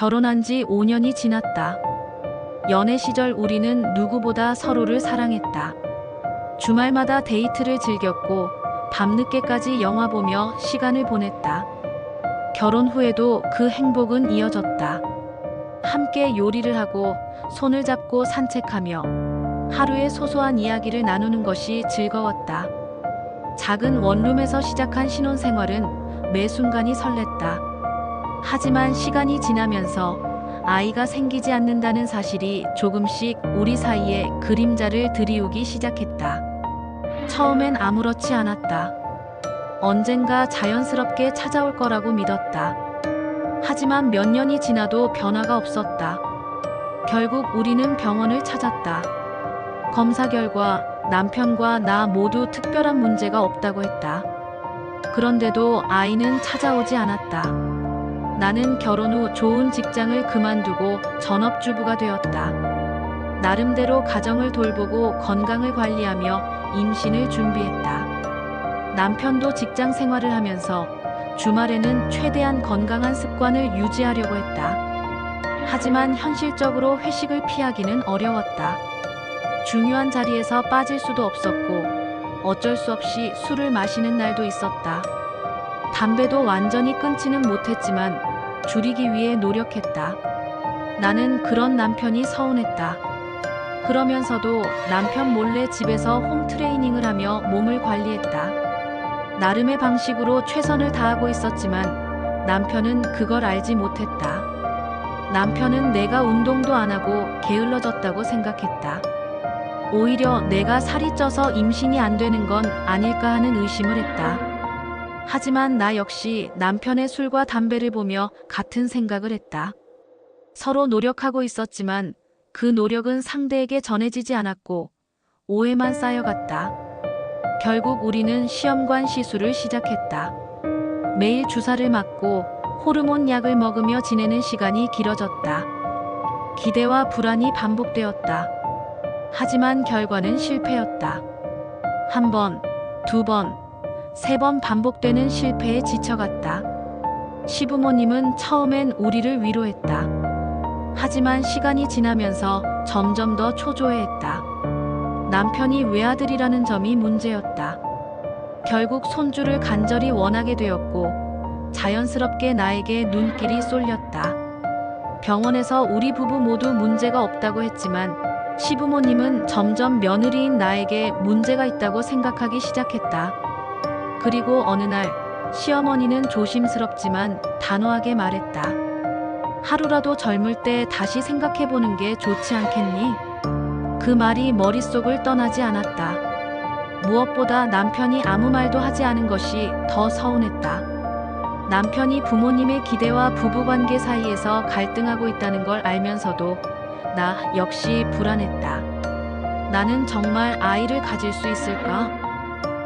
결혼한 지 5년이 지났다. 연애 시절 우리는 누구보다 서로를 사랑했다. 주말마다 데이트를 즐겼고 밤늦게까지 영화 보며 시간을 보냈다. 결혼 후에도 그 행복은 이어졌다. 함께 요리를 하고 손을 잡고 산책하며 하루의 소소한 이야기를 나누는 것이 즐거웠다. 작은 원룸에서 시작한 신혼생활은 매 순간이 설렜다. 하지만 시간이 지나면서 아이가 생기지 않는다는 사실이 조금씩 우리 사이에 그림자를 들이우기 시작했다. 처음엔 아무렇지 않았다. 언젠가 자연스럽게 찾아올 거라고 믿었다. 하지만 몇 년이 지나도 변화가 없었다. 결국 우리는 병원을 찾았다. 검사 결과 남편과 나 모두 특별한 문제가 없다고 했다. 그런데도 아이는 찾아오지 않았다. 나는 결혼 후 좋은 직장을 그만두고 전업주부가 되었다. 나름대로 가정을 돌보고 건강을 관리하며 임신을 준비했다. 남편도 직장 생활을 하면서 주말에는 최대한 건강한 습관을 유지하려고 했다. 하지만 현실적으로 회식을 피하기는 어려웠다. 중요한 자리에서 빠질 수도 없었고 어쩔 수 없이 술을 마시는 날도 있었다. 담배도 완전히 끊지는 못했지만 줄이기 위해 노력했다. 나는 그런 남편이 서운했다. 그러면서도 남편 몰래 집에서 홈트레이닝을 하며 몸을 관리했다. 나름의 방식으로 최선을 다하고 있었지만 남편은 그걸 알지 못했다. 남편은 내가 운동도 안 하고 게을러졌다고 생각했다. 오히려 내가 살이 쪄서 임신이 안 되는 건 아닐까 하는 의심을 했다. 하지만 나 역시 남편의 술과 담배를 보며 같은 생각을 했다. 서로 노력하고 있었지만 그 노력은 상대에게 전해지지 않았고 오해만 쌓여갔다. 결국 우리는 시험관 시술을 시작했다. 매일 주사를 맞고 호르몬 약을 먹으며 지내는 시간이 길어졌다. 기대와 불안이 반복되었다. 하지만 결과는 실패였다. 한 번, 두 번, 세 번 반복되는 실패에 지쳐갔다. 시부모님은 처음엔 우리를 위로했다. 하지만 시간이 지나면서 점점 더 초조해했다. 남편이 외아들이라는 점이 문제였다. 결국 손주를 간절히 원하게 되었고 자연스럽게 나에게 눈길이 쏠렸다. 병원에서 우리 부부 모두 문제가 없다고 했지만 시부모님은 점점 며느리인 나에게 문제가 있다고 생각하기 시작했다. 그리고 어느 날 시어머니는 조심스럽지만 단호하게 말했다. 하루라도 젊을 때 다시 생각해보는 게 좋지 않겠니? 그 말이 머릿속을 떠나지 않았다. 무엇보다 남편이 아무 말도 하지 않은 것이 더 서운했다. 남편이 부모님의 기대와 부부관계 사이에서 갈등하고 있다는 걸 알면서도 나 역시 불안했다. 나는 정말 아이를 가질 수 있을까?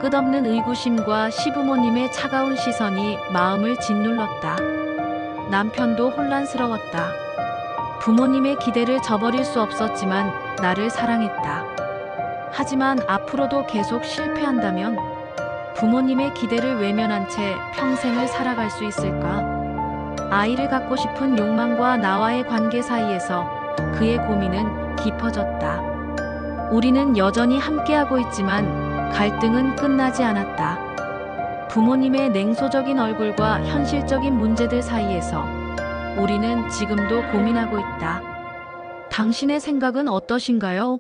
끝없는 의구심과 시부모님의 차가운 시선이 마음을 짓눌렀다. 남편도 혼란스러웠다. 부모님의 기대를 저버릴 수 없었지만 나를 사랑했다. 하지만 앞으로도 계속 실패한다면 부모님의 기대를 외면한 채 평생을 살아갈 수 있을까? 아이를 갖고 싶은 욕망과 나와의 관계 사이에서 그의 고민은 깊어졌다. 우리는 여전히 함께하고 있지만 갈등은 끝나지 않았다. 부모님의 냉소적인 얼굴과 현실적인 문제들 사이에서 우리는 지금도 고민하고 있다. 당신의 생각은 어떠신가요?